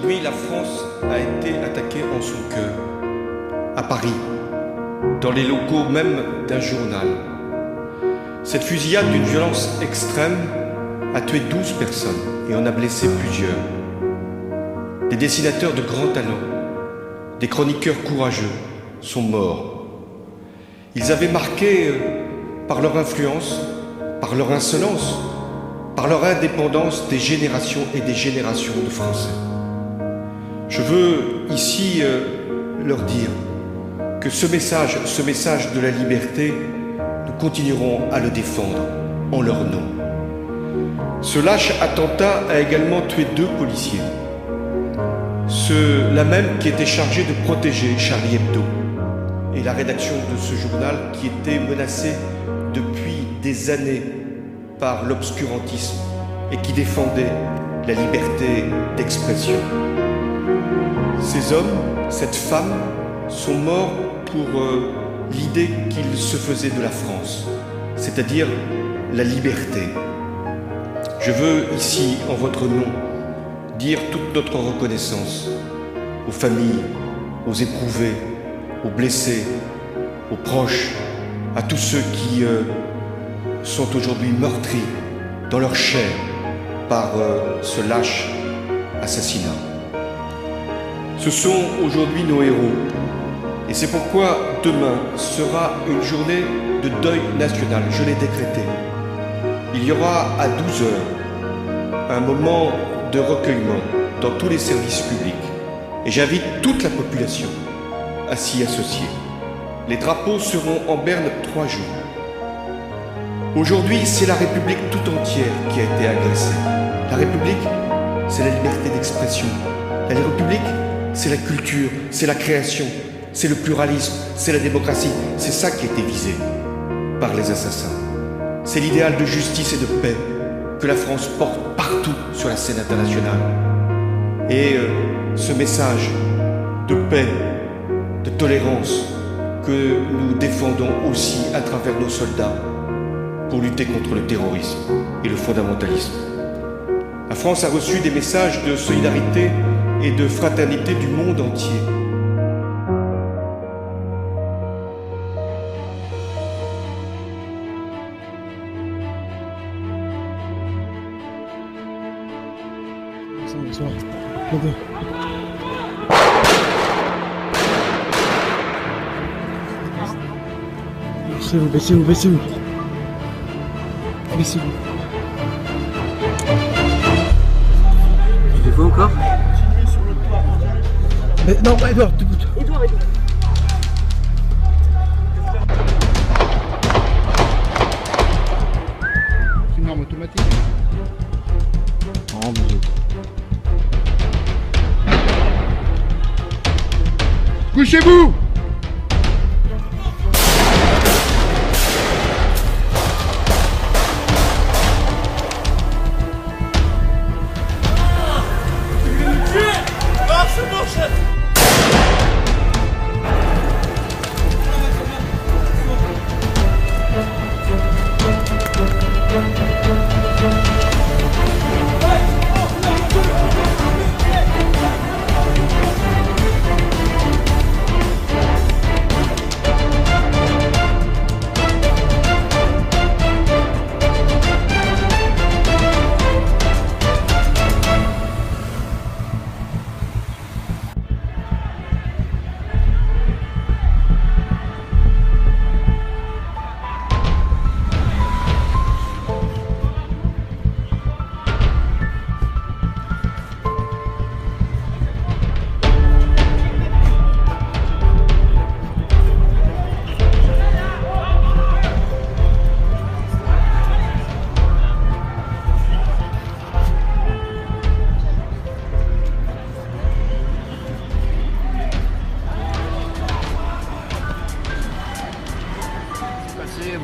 Aujourd'hui, la France a été attaquée en son cœur, à Paris, dans les locaux même d'un journal. Cette fusillade d'une violence extrême a tué 12 personnes et en a blessé plusieurs. Des dessinateurs de grand talent, des chroniqueurs courageux sont morts. Ils avaient marqué par leur influence, par leur insolence, par leur indépendance des générations et des générations de Français. Je veux ici leur dire que ce message de la liberté, nous continuerons à le défendre en leur nom. Ce lâche attentat a également tué 2 policiers. Ceux-là même qui étaient chargés de protéger Charlie Hebdo et la rédaction de ce journal qui était menacée depuis des années par l'obscurantisme et qui défendait la liberté d'expression. Ces hommes, cette femme, sont morts pour l'idée qu'ils se faisaient de la France, c'est-à-dire la liberté. Je veux ici, en votre nom, dire toute notre reconnaissance aux familles, aux éprouvés, aux blessés, aux proches, à tous ceux qui sont aujourd'hui meurtris dans leur chair par ce lâche assassinat. Ce sont aujourd'hui nos héros. Et c'est pourquoi demain sera une journée de deuil national. Je l'ai décrété. Il y aura à 12 heures un moment de recueillement dans tous les services publics. Et j'invite toute la population à s'y associer. Les drapeaux seront en berne 3 jours. Aujourd'hui, c'est la République tout entière qui a été agressée. La République, c'est la liberté d'expression. La République, c'est la culture, c'est la création, c'est le pluralisme, c'est la démocratie. C'est ça qui a été visé par les assassins. C'est l'idéal de justice et de paix que la France porte partout sur la scène internationale. Et ce message de paix, de tolérance que nous défendons aussi à travers nos soldats pour lutter contre le terrorisme et le fondamentalisme. La France a reçu des messages de solidarité et de fraternité du monde entier. Bonsoir. Baissez-vous, baissez-vous, baissez-vous. Baissez-vous. Vous encore? Mais non, Edouard, debout. Edouard. C'est une arme automatique. Oh mon Dieu. Couchez-vous!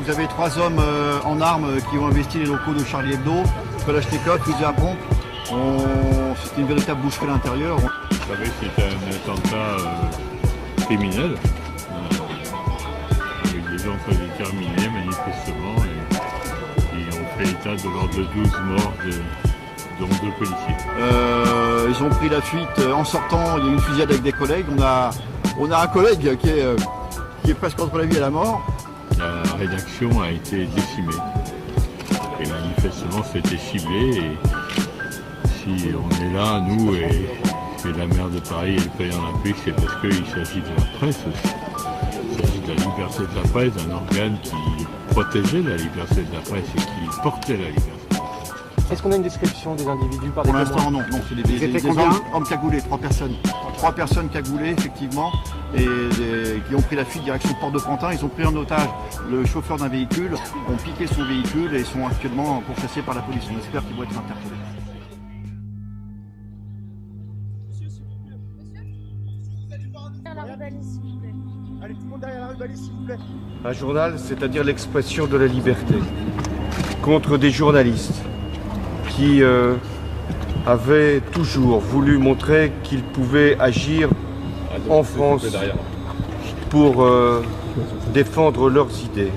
Vous avez 3 hommes en armes qui ont investi les locaux de Charlie Hebdo, Kalachnikov, fusil à pompe. C'était une véritable boucherie à l'intérieur. Vous savez, c'est un attentat criminel, avec des gens très déterminés manifestement, et on fait état de l'ordre de 12 morts, dont 2 policiers. Ils ont pris la fuite en sortant. Il y a eu une fusillade avec des collègues. On a un collègue qui est presque entre la vie et la mort. La rédaction a été décimée. Et manifestement, c'était ciblé. Et si on est là, nous, et la maire de Paris et le président olympique, c'est parce qu'il s'agit de la presse aussi. Il s'agit de la liberté de la presse, d'un organe qui protégeait la liberté de la presse et qui portait la liberté de la presse. Est-ce qu'on a une description des individus par des Pour l'instant, témoins? non. C'est des hommes cagoulés, 3 personnes. 3 personnes cagoulées, effectivement, et qui ont pris la fuite direction Port-de-Pantin. Ils ont pris en otage le chauffeur d'un véhicule, ont piqué son véhicule et sont actuellement pourchassés par la police. On espère qu'ils vont être interpellés. Allez, tout le monde derrière la rubaliste, s'il vous plaît. Un journal, c'est-à-dire l'expression de la liberté, contre des journalistes qui avaient toujours voulu montrer qu'ils pouvaient agir en France pour défendre leurs idées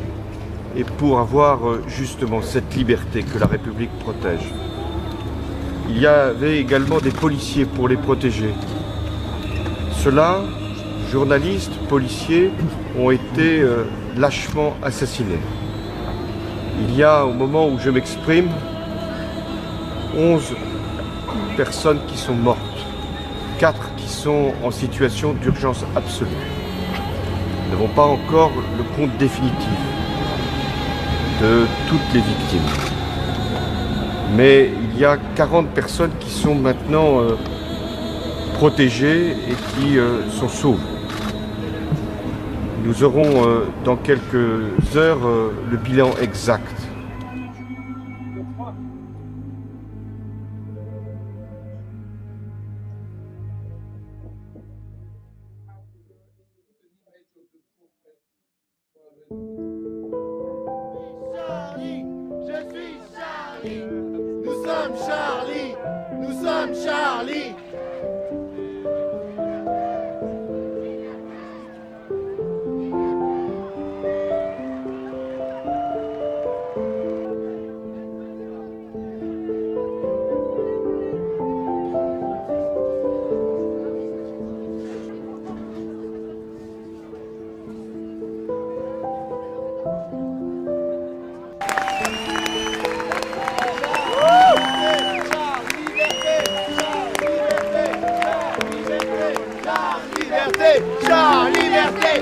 et pour avoir justement cette liberté que la République protège. Il y avait également des policiers pour les protéger. Ceux-là, journalistes, policiers, ont été lâchement assassinés. Il y a, au moment où je m'exprime, 11 personnes qui sont mortes, 4 qui sont en situation d'urgence absolue. Nous n'avons pas encore le compte définitif de toutes les victimes. Mais il y a 40 personnes qui sont maintenant protégées et qui sont sauves. Nous aurons dans quelques heures le bilan exact. Charlie, je suis Charlie. Nous sommes Charlie. Nous sommes Charlie. Char, liberté!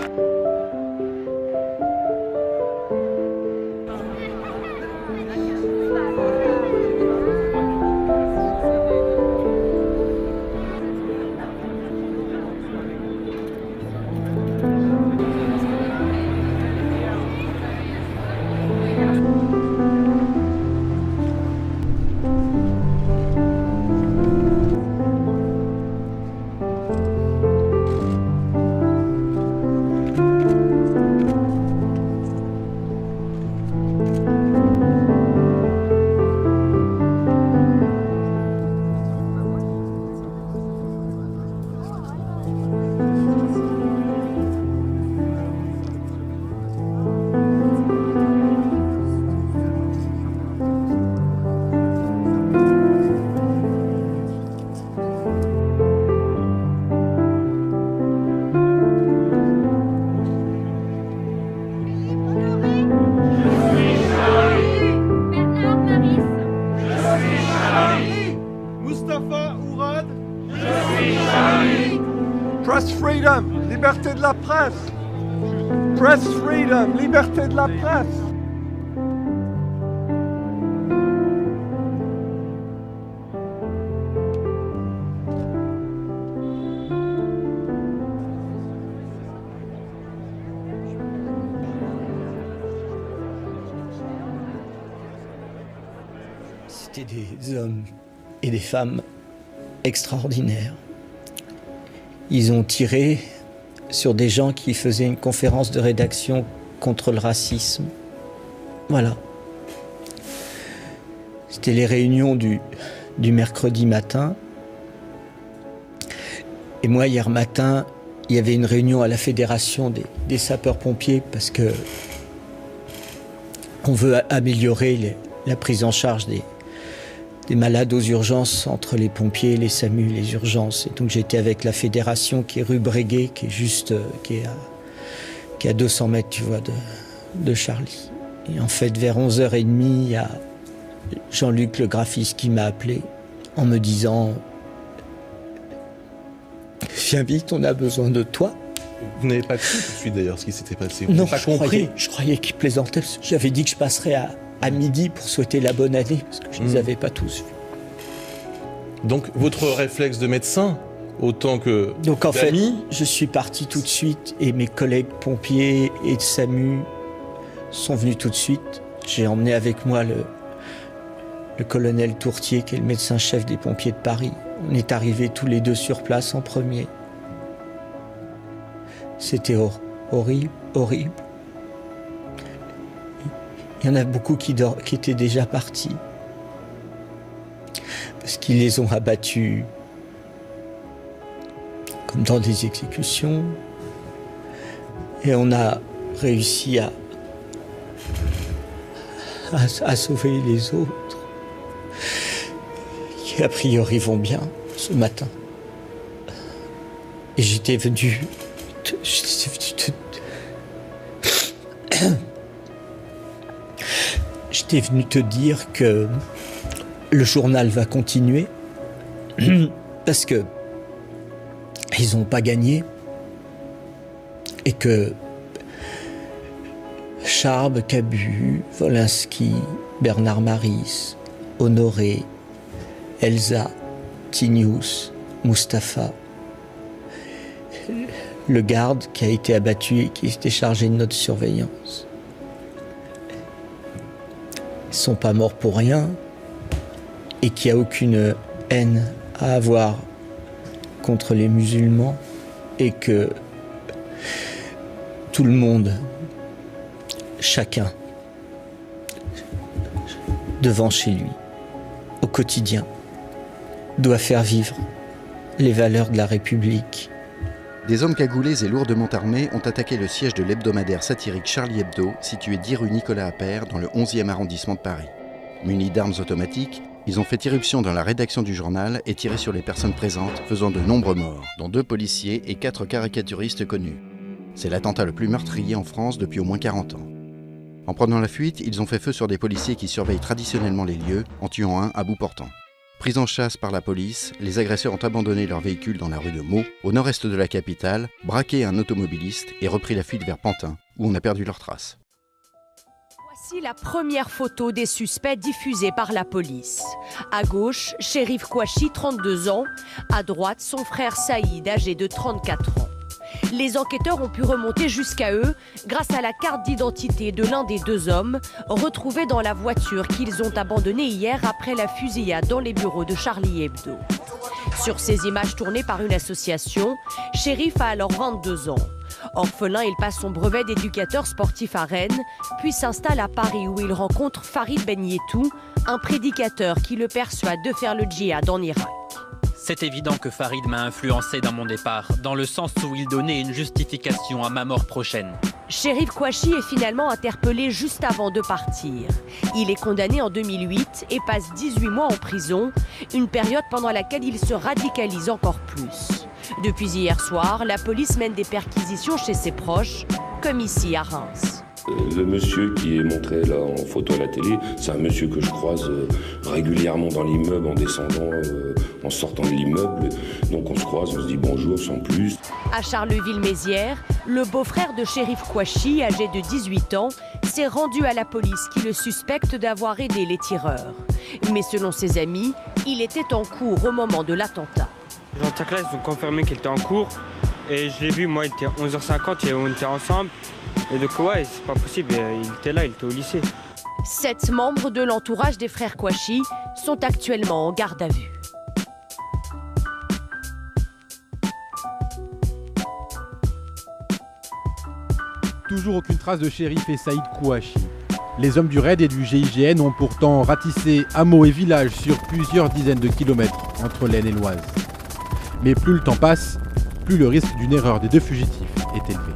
Press freedom, liberté de la presse. Press freedom, liberté de la presse. C'était des hommes et des femmes extraordinaires. Ils ont tiré sur des gens qui faisaient une conférence de rédaction contre le racisme. Voilà. C'était les réunions du mercredi matin. Et moi, hier matin, il y avait une réunion à la Fédération des sapeurs-pompiers parce que on veut améliorer la prise en charge des malades aux urgences entre les pompiers, les SAMU, les urgences. Et donc j'étais avec la fédération qui est rue Breguet, qui est juste, qui est à 200 mètres, tu vois, de Charlie. Et en fait, vers 11h30, il y a Jean-Luc, le graphiste, qui m'a appelé en me disant « Viens vite, on a besoin de toi ». Vous n'avez pas cru tout de suite d'ailleurs ce qui s'était passé? Non, pas compris. Je croyais qu'il plaisantait. J'avais dit que je passerais à midi pour souhaiter la bonne année, parce que je ne les avais pas tous vus. Donc votre réflexe de médecin, autant que donc en fait, d'amis... je suis parti tout de suite et mes collègues pompiers et de SAMU sont venus tout de suite. J'ai emmené avec moi le colonel Tourtier, qui est le médecin-chef des pompiers de Paris. On est arrivés tous les deux sur place en premier. C'était horrible, horrible. Il y en a beaucoup qui étaient déjà partis. Parce qu'ils les ont abattus comme dans des exécutions. Et on a réussi à sauver les autres, qui a priori vont bien ce matin. Et j'étais venu te dire que le journal va continuer parce que ils n'ont pas gagné et que Charb, Cabu, Wolinski, Bernard Maris, Honoré, Elsa, Tinius, Mustapha, le garde qui a été abattu et qui était chargé de notre surveillance. Ils ne sont pas morts pour rien et qu'il n'y a aucune haine à avoir contre les musulmans et que tout le monde, chacun, devant chez lui, au quotidien, doit faire vivre les valeurs de la République. Des hommes cagoulés et lourdement armés ont attaqué le siège de l'hebdomadaire satirique Charlie Hebdo, situé 10 rue Nicolas Appert, dans le 11e arrondissement de Paris. Munis d'armes automatiques, ils ont fait irruption dans la rédaction du journal et tiré sur les personnes présentes, faisant de nombreux morts, dont 2 policiers et 4 caricaturistes connus. C'est l'attentat le plus meurtrier en France depuis au moins 40 ans. En prenant la fuite, ils ont fait feu sur des policiers qui surveillent traditionnellement les lieux, en tuant un à bout portant. Pris en chasse par la police, les agresseurs ont abandonné leur véhicule dans la rue de Meaux, au nord-est de la capitale, braqué un automobiliste et repris la fuite vers Pantin, où on a perdu leurs traces. Voici la première photo des suspects diffusée par la police. À gauche, Chérif Kouachi, 32 ans. À droite, son frère Saïd, âgé de 34 ans. Les enquêteurs ont pu remonter jusqu'à eux grâce à la carte d'identité de l'un des 2 hommes retrouvés dans la voiture qu'ils ont abandonnée hier après la fusillade dans les bureaux de Charlie Hebdo. Sur ces images tournées par une association, Chérif a alors 22 ans. Orphelin, il passe son brevet d'éducateur sportif à Rennes, puis s'installe à Paris où il rencontre Farid Ben Yetou, un prédicateur qui le persuade de faire le djihad en Irak. C'est évident que Farid m'a influencé dans mon départ, dans le sens où il donnait une justification à ma mort prochaine. Chérif Kouachi est finalement interpellé juste avant de partir. Il est condamné en 2008 et passe 18 mois en prison, une période pendant laquelle il se radicalise encore plus. Depuis hier soir, la police mène des perquisitions chez ses proches, comme ici à Reims. Le monsieur qui est montré là en photo à la télé, c'est un monsieur que je croise régulièrement dans l'immeuble en descendant, en sortant de l'immeuble. Donc on se croise, on se dit bonjour sans plus. À Charleville-Mézières, le beau-frère de Chérif Kouachi, âgé de 18 ans, s'est rendu à la police qui le suspecte d'avoir aidé les tireurs. Mais selon ses amis, il était en cours au moment de l'attentat. Dans sa classe, ils ont confirmé qu'il était en cours. Et je l'ai vu, moi, il était 11h50 et on était ensemble. Et donc, ouais, c'est pas possible, il était là, il était au lycée. 7 membres de l'entourage des frères Kouachi sont actuellement en garde à vue. Toujours aucune trace de Chérif et Saïd Kouachi. Les hommes du RAID et du GIGN ont pourtant ratissé hameaux et villages sur plusieurs dizaines de kilomètres entre l'Aisne et l'Oise. Mais plus le temps passe, plus le risque d'une erreur des 2 fugitifs est élevé.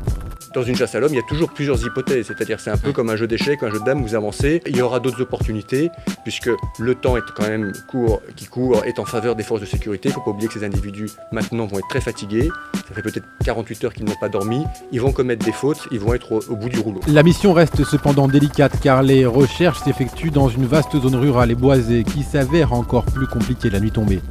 Dans une chasse à l'homme, il y a toujours plusieurs hypothèses, c'est-à-dire c'est un peu comme un jeu d'échecs, un jeu de dames, vous avancez, il y aura d'autres opportunités, puisque le temps est quand même qui court est en faveur des forces de sécurité. Il ne faut pas oublier que ces individus maintenant vont être très fatigués, ça fait peut-être 48 heures qu'ils n'ont pas dormi, ils vont commettre des fautes, ils vont être au bout du rouleau. La mission reste cependant délicate car les recherches s'effectuent dans une vaste zone rurale et boisée qui s'avère encore plus compliquée la nuit tombée,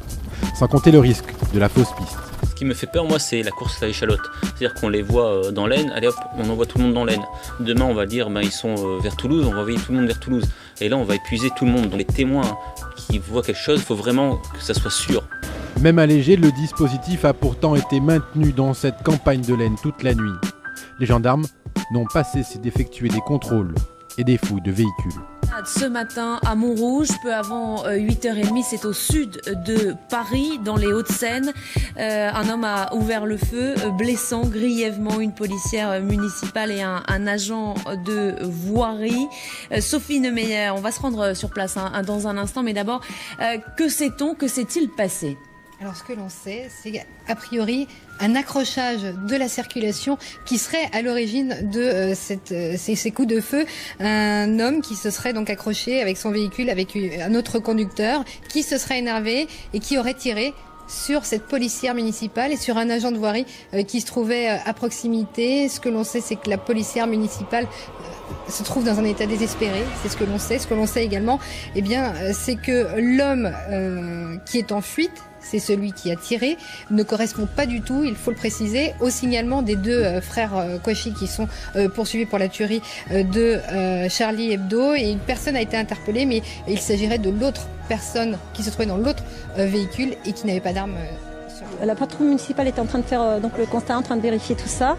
sans compter le risque de la fausse piste. Ce qui me fait peur, moi, c'est la course à l'échalote. C'est-à-dire qu'on les voit dans l'Aisne, allez hop, on envoie tout le monde dans l'Aisne. Demain, on va dire, ils sont vers Toulouse, on va envoyer tout le monde vers Toulouse. Et là, on va épuiser tout le monde. Donc les témoins qui voient quelque chose, il faut vraiment que ça soit sûr. Même allégé, le dispositif a pourtant été maintenu dans cette campagne de l'Aisne toute la nuit. Les gendarmes n'ont pas cessé d'effectuer des contrôles et des fouilles de véhicules. Ce matin à Montrouge, peu avant 8h30, c'est au sud de Paris, dans les Hauts-de-Seine. Un homme a ouvert le feu, blessant grièvement une policière municipale et un agent de voirie. Sophie Neumeyer, on va se rendre sur place dans un instant, mais d'abord, que sait-on, que s'est-il passé ? Alors ce que l'on sait, c'est a priori un accrochage de la circulation qui serait à l'origine de ces coups de feu. Un homme qui se serait donc accroché avec son véhicule, avec un autre conducteur, qui se serait énervé et qui aurait tiré sur cette policière municipale et sur un agent de voirie qui se trouvait à proximité. Ce que l'on sait, c'est que la policière municipale se trouve dans un état désespéré, c'est ce que l'on sait. Ce que l'on sait également, c'est que l'homme qui est en fuite, c'est celui qui a tiré, ne correspond pas du tout, il faut le préciser, au signalement des deux frères Kouachi qui sont poursuivis pour la tuerie de Charlie Hebdo. Et une personne a été interpellée, mais il s'agirait de l'autre personne qui se trouvait dans l'autre véhicule et qui n'avait pas d'arme. La patrouille municipale était en train de faire donc le constat, en train de vérifier tout ça.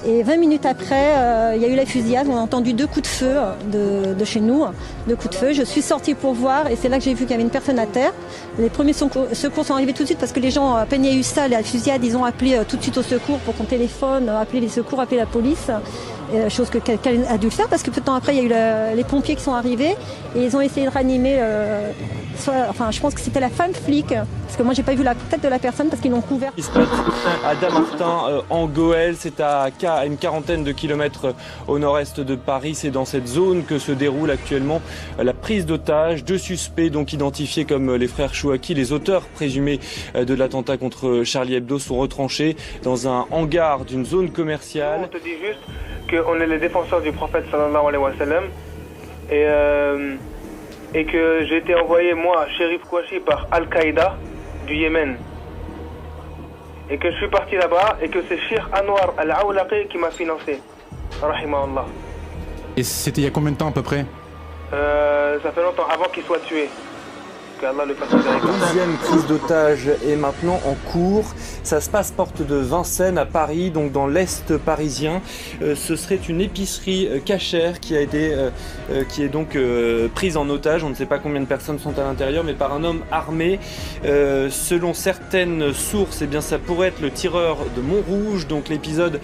Et 20 minutes après, il y a eu la fusillade. On a entendu 2 coups de feu de chez nous, 2 coups de feu. Je suis sortie pour voir et c'est là que j'ai vu qu'il y avait une personne à terre. Les premiers secours sont arrivés tout de suite parce que les gens, à peine il y a eu ça, la fusillade, ils ont appelé tout de suite au secours pour qu'on téléphone, appeler les secours, appeler la police. Chose que quelqu'un a dû le faire parce que peu de temps après, il y a eu les pompiers qui sont arrivés et ils ont essayé de ranimer. Je pense que c'était la femme flic, parce que moi j'ai pas vu la tête de la personne parce qu'ils l'ont couvert. À Dammartin, en Goële, c'est à une quarantaine de kilomètres au nord-est de Paris. C'est dans cette zone que se déroule actuellement la prise d'otages. 2 suspects donc identifiés comme les frères Chouaki, les auteurs présumés de l'attentat contre Charlie Hebdo, sont retranchés dans un hangar d'une zone commerciale. On te dit juste qu'on est les défenseurs du prophète sallallahu alayhi wa sallam et que j'ai été envoyé, moi, Chérif Kouachi, par Al-Qaïda du Yémen. Et que je suis parti là-bas et que c'est Cheikh Anwar Al-Awlaqi qui m'a financé. Rahimahullah. Et c'était il y a combien de temps à peu près? Ça fait longtemps, avant qu'il soit tué. qu'Allah le fasse avec nous. Deuxième prise d'otage est maintenant en cours. Ça se passe porte de Vincennes à Paris, donc dans l'Est parisien. Ce serait une épicerie cachère qui est donc prise en otage. On ne sait pas combien de personnes sont à l'intérieur, mais par un homme armé. Selon certaines sources, eh bien, ça pourrait être le tireur de Montrouge. Donc l'épisode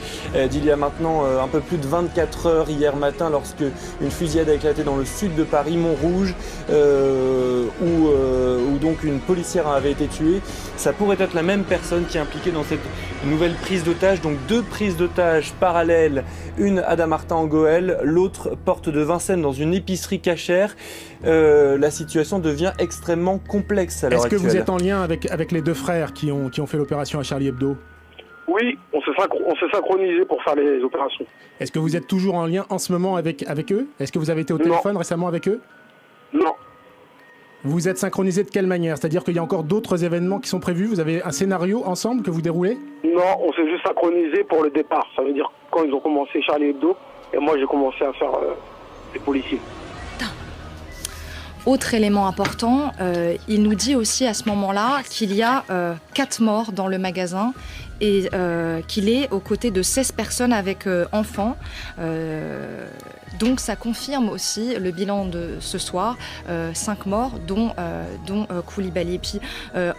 d'il y a maintenant un peu plus de 24 heures hier matin, lorsque une fusillade a éclaté dans le sud de Paris, Montrouge, où donc une policière avait été tuée. Ça pourrait être la même personne qui est impliquée dans cette nouvelle prise d'otage. Donc deux prises d'otage parallèles, une à Dammartin en Goële, l'autre porte de Vincennes dans une épicerie cachère. La situation devient extrêmement complexe à l'heure actuelle. Est-ce que vous êtes en lien avec les deux frères qui ont fait l'opération à Charlie Hebdo ? Oui, on s'est synchronisé pour faire les opérations. Est-ce que vous êtes toujours en lien en ce moment avec eux ? Est-ce que vous avez été au téléphone récemment avec eux ? Non. Vous êtes synchronisé de quelle manière ? C'est-à-dire qu'il y a encore d'autres événements qui sont prévus ? Vous avez un scénario ensemble que vous déroulez ? Non, on s'est juste synchronisé pour le départ. Ça veut dire quand ils ont commencé Charlie Hebdo, et moi j'ai commencé à faire les policiers. Autre élément important, il nous dit aussi à ce moment-là qu'il y a 4 morts dans le magasin et qu'il est aux côtés de 16 personnes avec enfants. Donc ça confirme aussi le bilan de ce soir, 5 morts, dont Koulibaly. Et puis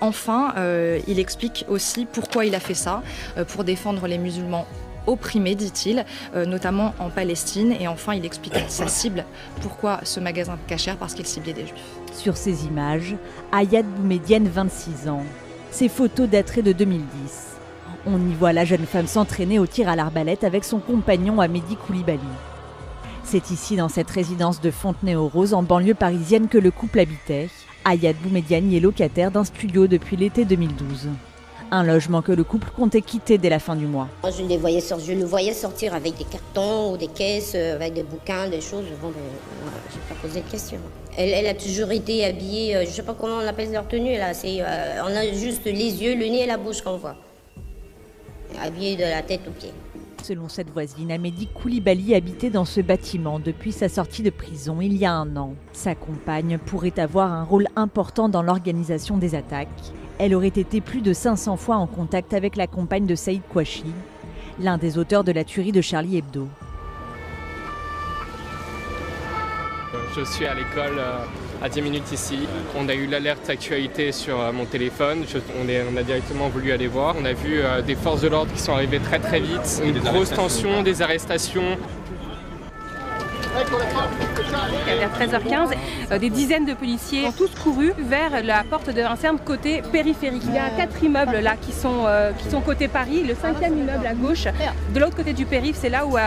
enfin, il explique aussi pourquoi il a fait ça, pour défendre les musulmans opprimés, dit-il, notamment en Palestine. Et enfin, il explique sa cible. Pourquoi ce magasin cachère ? Parce qu'il ciblait des juifs. Sur ces images, Ayad Boumedienne, 26 ans. Ces photos dateraient de 2010. On y voit la jeune femme s'entraîner au tir à l'arbalète avec son compagnon Hamedi Koulibaly. C'est ici, dans cette résidence de Fontenay-aux-Roses, en banlieue parisienne, que le couple habitait. Ayad Boumediani est locataire d'un studio depuis l'été 2012. Un logement que le couple comptait quitter dès la fin du mois. Je le voyais sortir avec des cartons ou des caisses, avec des bouquins, des choses. Bon, je n'ai pas posé de questions. Elle a toujours été habillée, je ne sais pas comment on appelle leur tenue là. On a juste les yeux, le nez et la bouche qu'on voit. Habillée de la tête aux pieds. Selon cette voisine, Hamedi Koulibaly habitait dans ce bâtiment depuis sa sortie de prison il y a 1 an. Sa compagne pourrait avoir un rôle important dans l'organisation des attaques. Elle aurait été plus de 500 fois en contact avec la compagne de Saïd Kouachi, l'un des auteurs de la tuerie de Charlie Hebdo. Je suis à l'école à 10 minutes ici. On a eu l'alerte actualité sur mon téléphone. On a directement voulu aller voir. On a vu des forces de l'ordre qui sont arrivées très très vite. Une grosse tension, des arrestations. Vers 13h15, des dizaines de policiers ont tous couru vers la porte de Vincennes côté périphérique. Il y a 4 immeubles là qui sont côté Paris. Le 5e immeuble à gauche, de l'autre côté du périph', c'est là où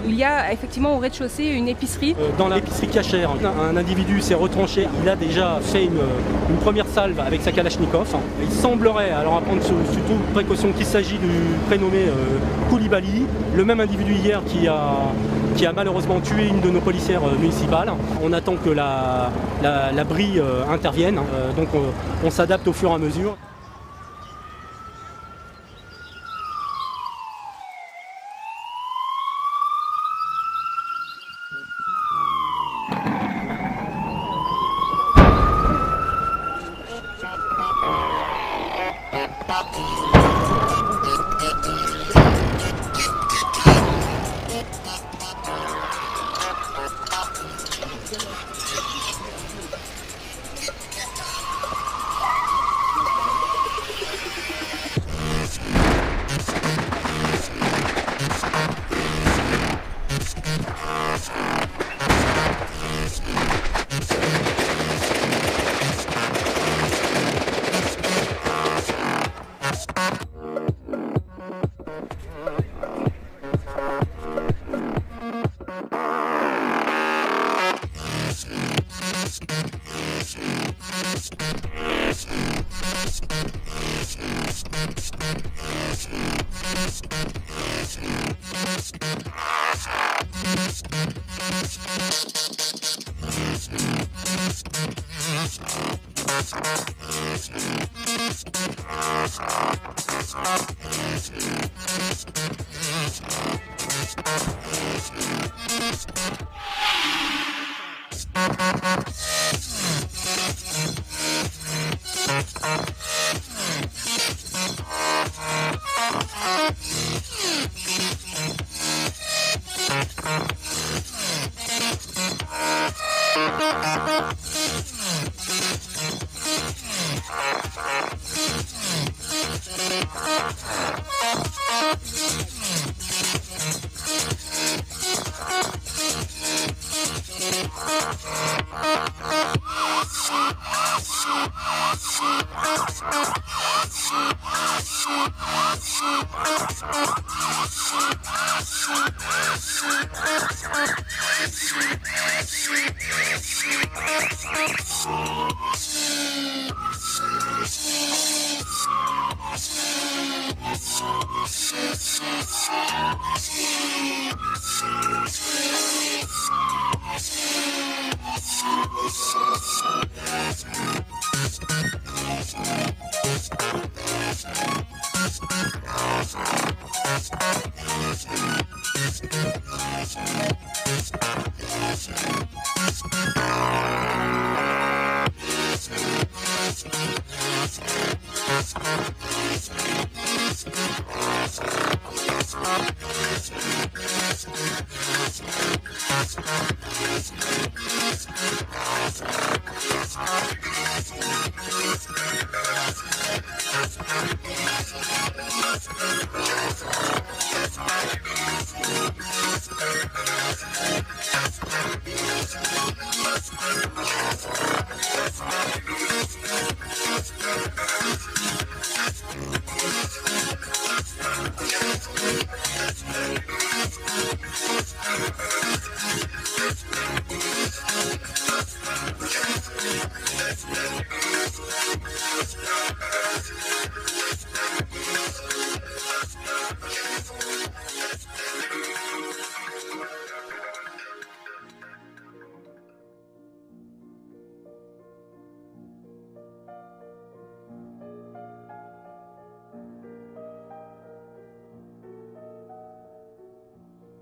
il y a effectivement au rez-de-chaussée une épicerie. Dans l'épicerie cachère, un individu s'est retranché. Il a déjà fait une première salve avec sa Kalachnikov. Il semblerait, alors à prendre sous toute précaution, qu'il s'agit du prénommé Koulibaly, le même individu hier qui a malheureusement tué une de nos policières municipales. On attend que la BRI intervienne, donc on s'adapte au fur et à mesure.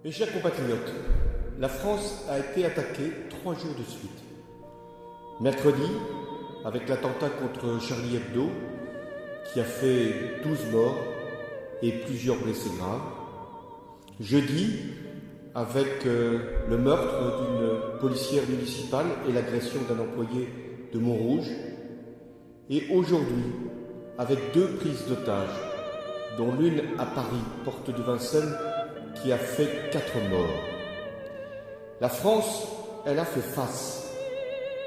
Mes chers compatriotes, la France a été attaquée 3 jours de suite. Mercredi, avec l'attentat contre Charlie Hebdo, qui a fait 12 morts et plusieurs blessés graves. Jeudi, avec le meurtre d'une policière municipale et l'agression d'un employé de Montrouge. Et aujourd'hui, avec 2 prises d'otages, dont l'une à Paris, porte de Vincennes, qui a fait 4 morts. La France, elle a fait face.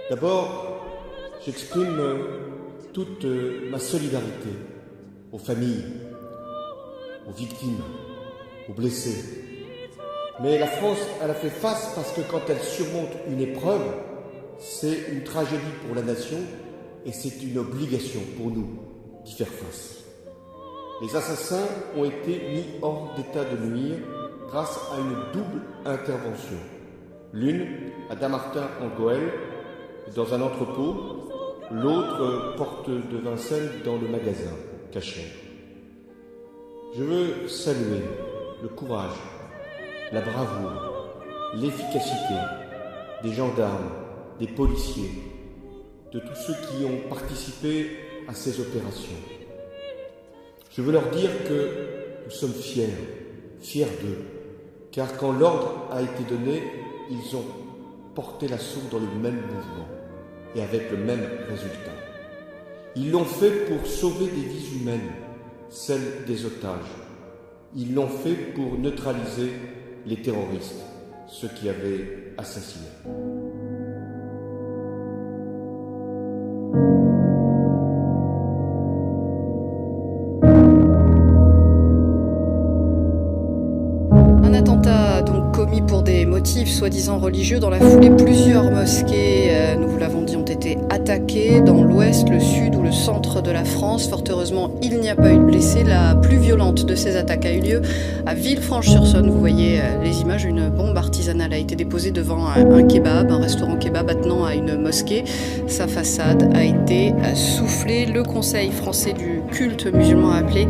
D'abord, j'exprime toute ma solidarité aux familles, aux victimes, aux blessés. Mais la France, elle a fait face parce que quand elle surmonte une épreuve, c'est une tragédie pour la nation et c'est une obligation pour nous d'y faire face. Les assassins ont été mis hors d'état de nuire grâce à une double intervention. L'une à Dammartin en Goële, dans un entrepôt, l'autre porte de Vincennes dans le magasin Cachet. Je veux saluer le courage, la bravoure, l'efficacité des gendarmes, des policiers, de tous ceux qui ont participé à ces opérations. Je veux leur dire que nous sommes fiers d'eux, car quand l'ordre a été donné, ils ont porté l'assaut dans le même mouvement et avec le même résultat. Ils l'ont fait pour sauver des vies humaines, celles des otages. Ils l'ont fait pour neutraliser les terroristes, ceux qui avaient assassiné. Pour des motifs soi-disant religieux. Dans la foulée, plusieurs mosquées, nous vous l'avons dit, ont été attaquées dans l'ouest, le sud ou le centre de la France. Fort heureusement, il n'y a pas eu de blessés. La plus violente de ces attaques a eu lieu à Villefranche-sur-Saône. Vous voyez les images, une bombe artisanale a été déposée devant un kebab, un restaurant kebab attenant à une mosquée. Sa façade a été soufflée. Le Conseil français du culte musulman a appelé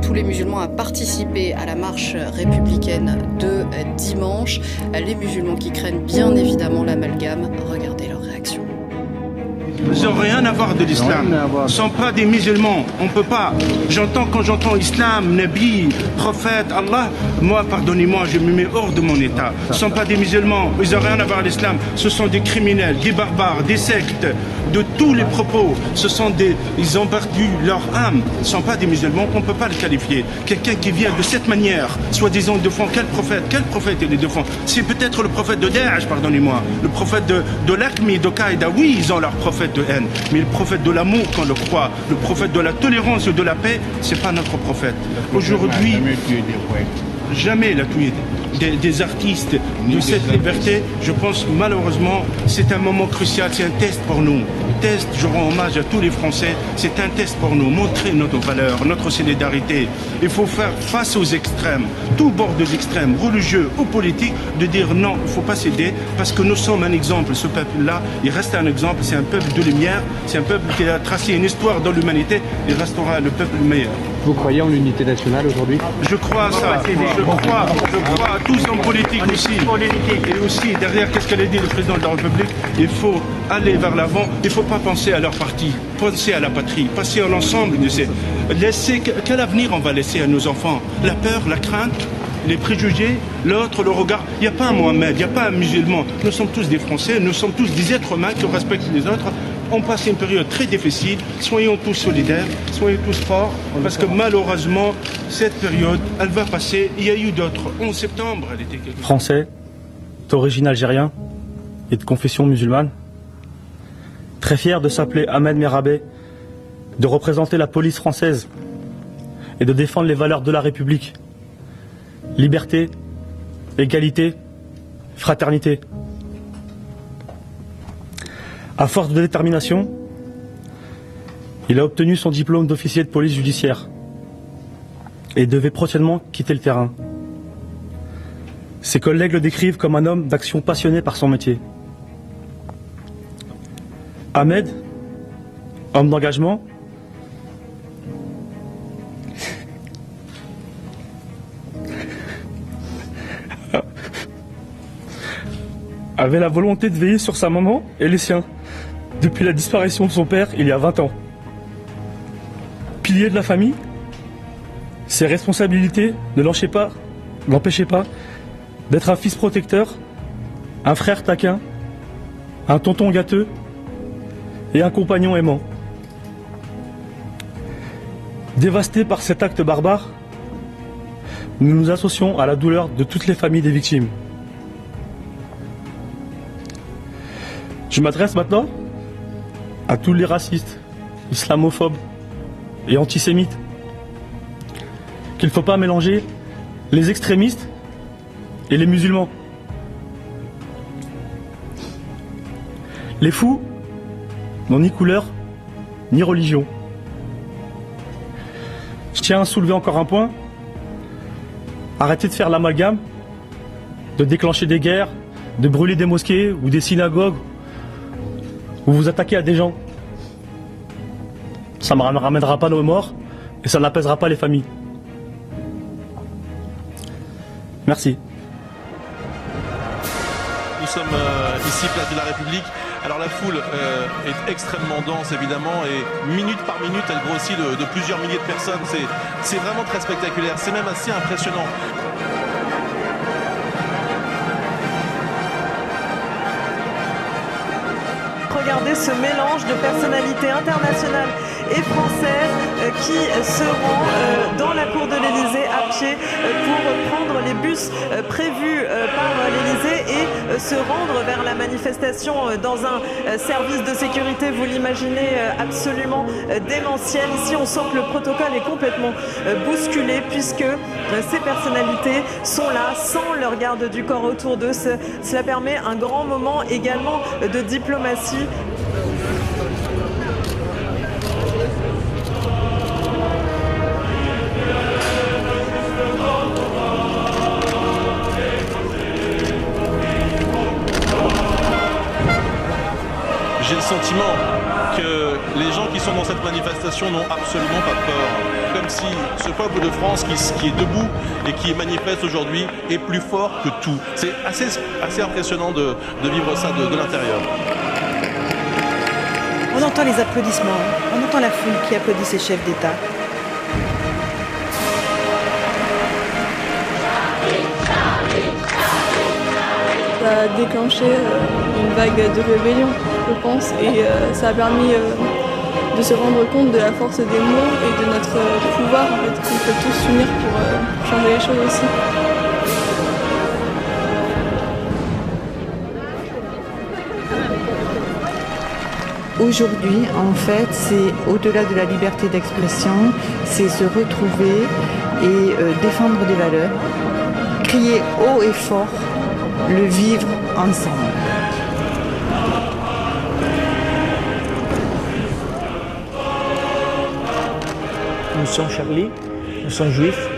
tous les musulmans à participer à la marche républicaine de dimanche. Les musulmans qui craignent bien évidemment l'amalgame. Regardez leur réaction. Ils n'ont rien à voir de l'islam. Ils ne sont pas des musulmans. On ne peut pas. Quand j'entends islam, nabi, prophète, Allah, moi, pardonnez-moi, je me mets hors de mon état. Ce ne sont pas des musulmans. Ils n'ont rien à voir avec l'islam. Ce sont des criminels, des barbares, des sectes, de tous les propos. Ils ont perdu leur âme. Ce ne sont pas des musulmans. On ne peut pas les qualifier. Quelqu'un qui vient de cette manière, soi-disant défend quel prophète il les défend? C'est peut-être le prophète de Daesh, pardonnez-moi. Le prophète de l'Aqmi, de Qaïda. Oui, ils ont leur prophète de haine, mais le prophète de l'amour qu'on le croit, le prophète de la tolérance et de la paix, c'est pas notre prophète. Aujourd'hui, jamais il a tué des artistes de cette liberté. Je pense malheureusement c'est un moment crucial, c'est un test pour nous. Je rends hommage à tous les Français, c'est un test pour nous, montrer notre valeur, notre solidarité. Il faut faire face aux extrêmes, tout bord des extrêmes, religieux ou politiques, de dire non, il ne faut pas céder, parce que nous sommes un exemple. Ce peuple-là, il reste un exemple, c'est un peuple de lumière, c'est un peuple qui a tracé une histoire dans l'humanité, il restera le peuple meilleur. Vous croyez en l'unité nationale aujourd'hui? Je crois à ça, je crois à tous en politique aussi. Et aussi, derrière, qu'est-ce qu'elle a dit le président de la République? Il faut aller vers l'avant, il ne faut pas penser à leur parti, penser à la patrie, penser à l'ensemble de ces... Quel avenir on va laisser à nos enfants? La peur, la crainte, les préjugés, l'autre, le regard. Il n'y a pas un Mohamed, il n'y a pas un musulman. Nous sommes tous des Français, nous sommes tous des êtres humains qui respectent les autres. On passe une période très difficile, soyons tous solidaires, soyons tous forts, parce que malheureusement, cette période, elle va passer. Il y a eu d'autres. 11 septembre, elle était quelque... Français, d'origine algérienne et de confession musulmane, très fier de s'appeler Ahmed Merabet, de représenter la police française et de défendre les valeurs de la République. Liberté, égalité, fraternité. À force de détermination, il a obtenu son diplôme d'officier de police judiciaire et devait prochainement quitter le terrain. Ses collègues le décrivent comme un homme d'action passionné par son métier. Ahmed, homme d'engagement, avait la volonté de veiller sur sa maman et les siens, depuis la disparition de son père il y a 20 ans. Pilier de la famille, ses responsabilités ne l'empêchaient pas d'être un fils protecteur, un frère taquin, un tonton gâteux et un compagnon aimant. Dévastés par cet acte barbare, nous nous associons à la douleur de toutes les familles des victimes. Je m'adresse maintenant à tous les racistes, islamophobes et antisémites. Qu'il ne faut pas mélanger les extrémistes et les musulmans. Les fous n'ont ni couleur ni religion. Je tiens à soulever encore un point. Arrêtez de faire l'amalgame, de déclencher des guerres, de brûler des mosquées ou des synagogues, ou vous attaquez à des gens. Ça ne ramènera pas nos morts et ça n'apaisera pas les familles. Merci. Nous sommes ici, place de la République. Alors la foule est extrêmement dense évidemment et minute par minute elle grossit de plusieurs milliers de personnes. C'est vraiment très spectaculaire, c'est même assez impressionnant. Regardez ce mélange de personnalités internationales et françaises qui se rend dans la cour de l'Élysée à pied pour prendre les bus prévus par l'Élysée et se rendre vers la manifestation dans un service de sécurité, vous l'imaginez, absolument démentiel. Ici, on sent que le protocole est complètement bousculé puisque ces personnalités sont là sans leur garde du corps autour d'eux. Cela permet un grand moment également de diplomatie. J'ai le sentiment que les gens qui sont dans cette manifestation n'ont absolument pas peur. Comme si ce peuple de France qui est debout et qui manifeste aujourd'hui est plus fort que tout. C'est assez impressionnant de vivre ça de l'intérieur. On entend les applaudissements, on entend la foule qui applaudit ses chefs d'État. Ça a déclenché une vague de rébellion, je pense, et ça a permis de se rendre compte de la force des mots et de notre pouvoir, en fait, qu'on peut tous s'unir pour changer les choses aussi. Aujourd'hui, en fait, c'est au-delà de la liberté d'expression, c'est se retrouver et défendre des valeurs, crier haut et fort, le vivre ensemble. Nous sommes Charlie, nous sommes juifs,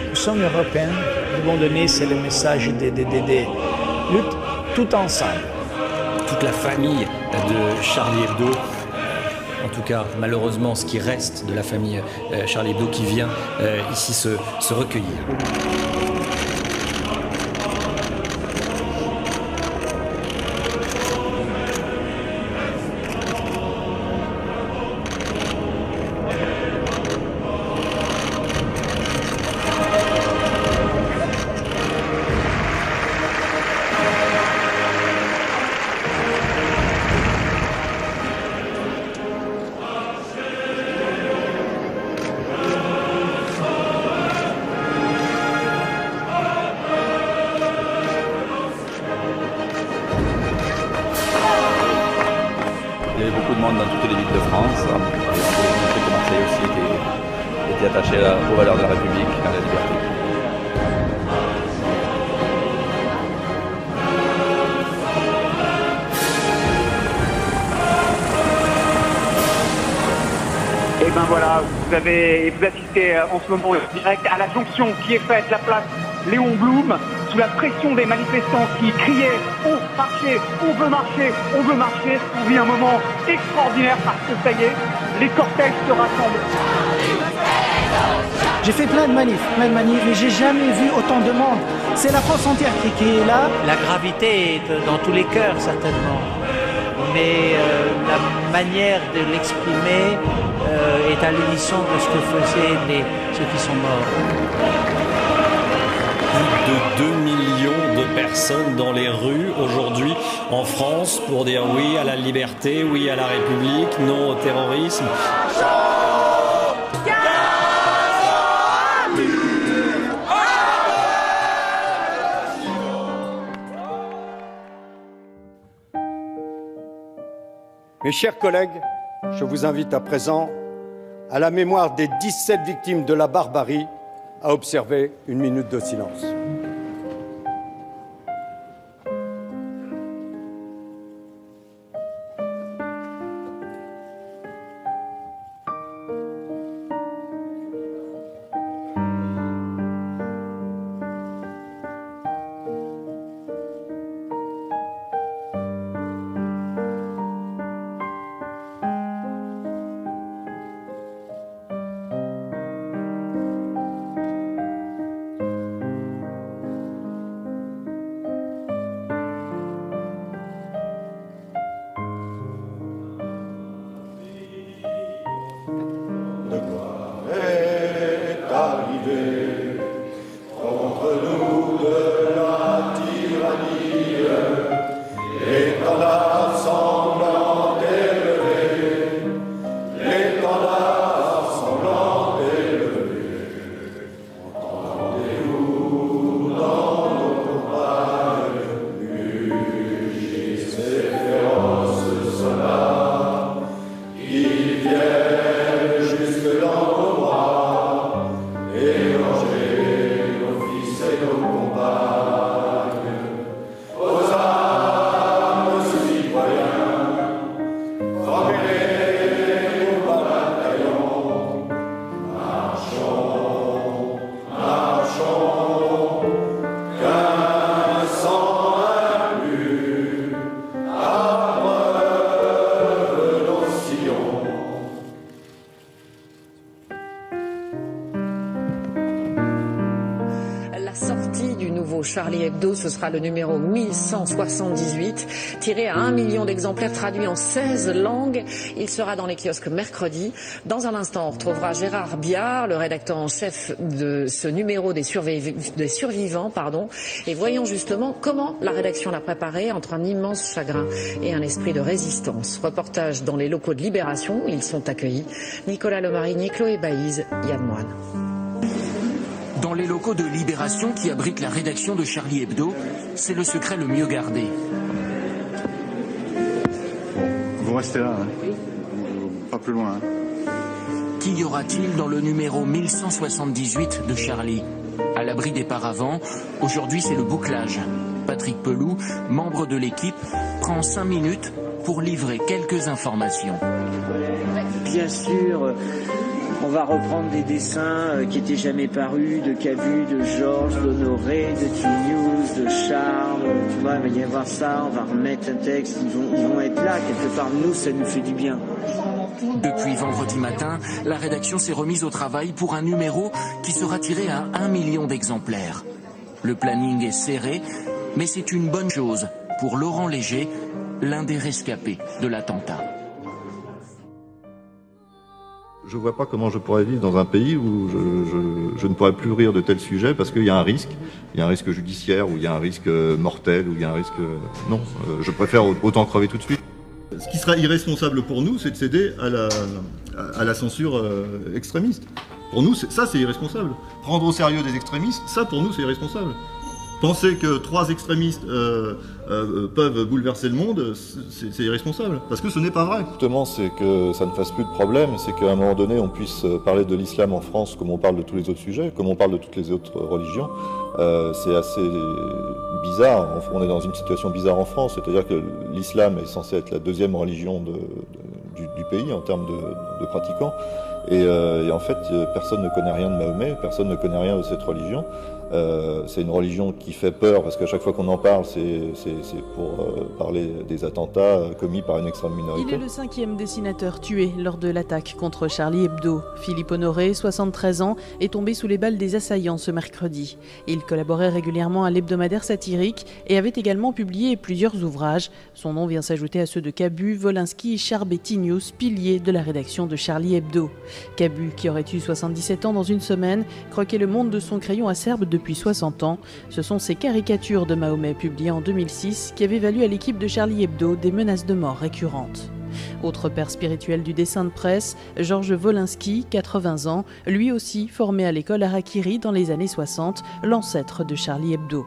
nous sommes européens. Nous devons donner, c'est le message de lutte tout ensemble. Toute la famille de Charlie Hebdo, en tout cas malheureusement ce qui reste de la famille Charlie Hebdo qui vient ici se recueillir. Il y avait beaucoup de monde dans toutes les villes de France. On a montré que Marseille aussi était attaché aux valeurs de la République, à la liberté. Et ben voilà, vous assistez en ce moment direct à la jonction qui est faite, la place Léon Blum, sous la pression des manifestants qui criaient « On marcher, on veut marcher, on veut marcher ». On vit un moment extraordinaire parce que ça y est, les cortèges se rassemblent. J'ai fait plein de manifs, mais j'ai jamais vu autant de monde. C'est la France entière qui est là. La gravité est dans tous les cœurs, certainement. Mais la manière de l'exprimer est à l'unisson de ce que faisaient ceux qui sont morts. Plus de 2 millions de personnes dans les rues aujourd'hui en France pour dire oui à la liberté, oui à la République, non au terrorisme. Mes chers collègues, je vous invite à présent, à la mémoire des 17 victimes de la barbarie, à observer une minute de silence. Charlie Hebdo, ce sera le numéro 1178, tiré à 1 million d'exemplaires, traduit en 16 langues. Il sera dans les kiosques mercredi. Dans un instant, on retrouvera Gérard Biard, le rédacteur en chef de ce numéro des survivants. Et voyons justement comment la rédaction l'a préparé entre un immense chagrin et un esprit de résistance. Reportage dans les locaux de Libération, ils sont accueillis. Nicolas Lemarigny, Chloé Baïse, Yann Moine. Dans les locaux de Libération qui abritent la rédaction de Charlie Hebdo, c'est le secret le mieux gardé. Vous restez là, hein. Pas plus loin. Hein. Qu'y aura-t-il dans le numéro 1178 de Charlie? À l'abri des paravents, aujourd'hui c'est le bouclage. Patrick Pelou, membre de l'équipe, prend 5 minutes pour livrer quelques informations. Bien sûr, on va reprendre des dessins qui n'étaient jamais parus, de Cavu, de Georges, d'Honoré, de T-News, de Charles. Tu vois, il va y avoir ça, on va remettre un texte, ils vont être là, quelque part. Nous, ça nous fait du bien. Depuis vendredi matin, la rédaction s'est remise au travail pour un numéro qui sera tiré à 1 million d'exemplaires. Le planning est serré, mais c'est une bonne chose pour Laurent Léger, l'un des rescapés de l'attentat. Je ne vois pas comment je pourrais vivre dans un pays où je ne pourrais plus rire de tels sujets parce qu'il y a un risque. Il y a un risque judiciaire, ou il y a un risque mortel, ou il y a un risque... Non, je préfère autant crever tout de suite. Ce qui serait irresponsable pour nous, c'est de céder à la censure extrémiste. Pour nous, ça c'est irresponsable. Prendre au sérieux des extrémistes, ça pour nous c'est irresponsable. Penser que 3 extrémistes peuvent bouleverser le monde, c'est irresponsable, parce que ce n'est pas vrai. Justement, c'est que ça ne fasse plus de problème, c'est qu'à un moment donné, on puisse parler de l'islam en France comme on parle de tous les autres sujets, comme on parle de toutes les autres religions. C'est assez bizarre, on est dans une situation bizarre en France, c'est-à-dire que l'islam est censé être la 2e religion du pays en termes de pratiquants. Et en fait, personne ne connaît rien de Mahomet, personne ne connaît rien de cette religion. C'est une religion qui fait peur parce qu'à chaque fois qu'on en parle, c'est pour parler des attentats commis par une extrême minorité. Il est le 5e dessinateur tué lors de l'attaque contre Charlie Hebdo. Philippe Honoré, 73 ans, est tombé sous les balles des assaillants ce mercredi. Il collaborait régulièrement à l'hebdomadaire satirique et avait également publié plusieurs ouvrages. Son nom vient s'ajouter à ceux de Cabu, Wolinski, Charb et T-News, piliers de la rédaction de Charlie Hebdo. Cabu, qui aurait eu 77 ans dans une semaine, croquait le monde de son crayon acerbe depuis 60 ans. Ce sont ces caricatures de Mahomet publiées en 2006 qui avaient valu à l'équipe de Charlie Hebdo des menaces de mort récurrentes. Autre père spirituel du dessin de presse, Georges Wolinski, 80 ans, lui aussi formé à l'école Harakiri dans les années 60, l'ancêtre de Charlie Hebdo.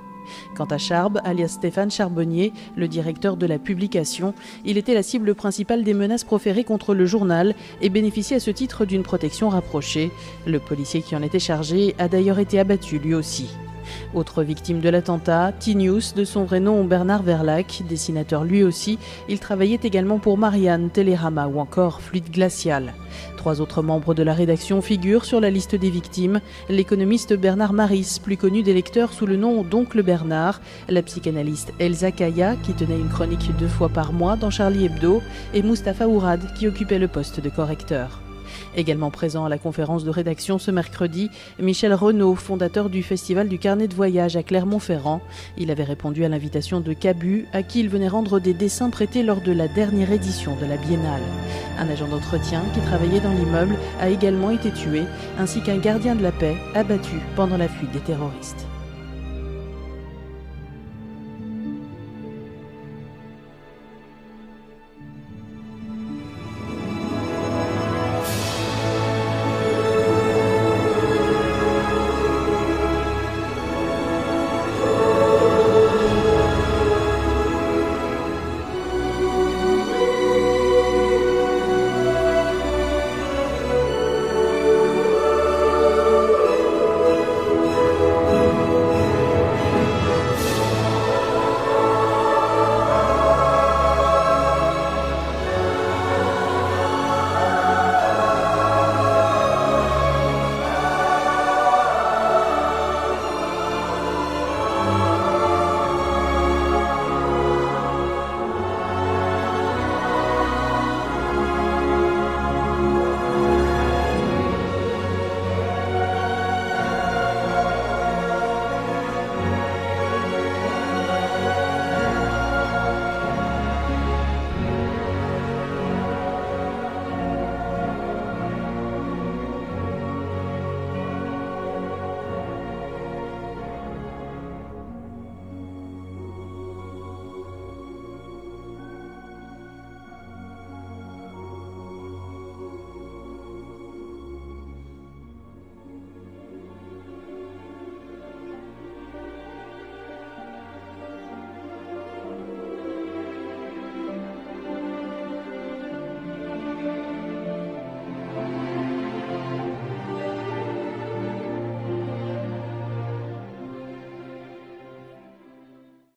Quant à Charb, alias Stéphane Charbonnier, le directeur de la publication, il était la cible principale des menaces proférées contre le journal et bénéficiait à ce titre d'une protection rapprochée. Le policier qui en était chargé a d'ailleurs été abattu lui aussi. Autre victime de l'attentat, T-News, de son vrai nom Bernard Verlac, dessinateur lui aussi, il travaillait également pour Marianne, Télérama ou encore Fluide Glacial. 3 autres membres de la rédaction figurent sur la liste des victimes, l'économiste Bernard Maris, plus connu des lecteurs sous le nom d'Oncle Bernard, la psychanalyste Elsa Kaya, qui tenait une chronique 2 fois par mois dans Charlie Hebdo, et Mustapha Ourad, qui occupait le poste de correcteur. Également présent à la conférence de rédaction ce mercredi, Michel Renaud, fondateur du Festival du Carnet de Voyage à Clermont-Ferrand. Il avait répondu à l'invitation de Cabu, à qui il venait rendre des dessins prêtés lors de la dernière édition de la Biennale. Un agent d'entretien qui travaillait dans l'immeuble a également été tué, ainsi qu'un gardien de la paix abattu pendant la fuite des terroristes.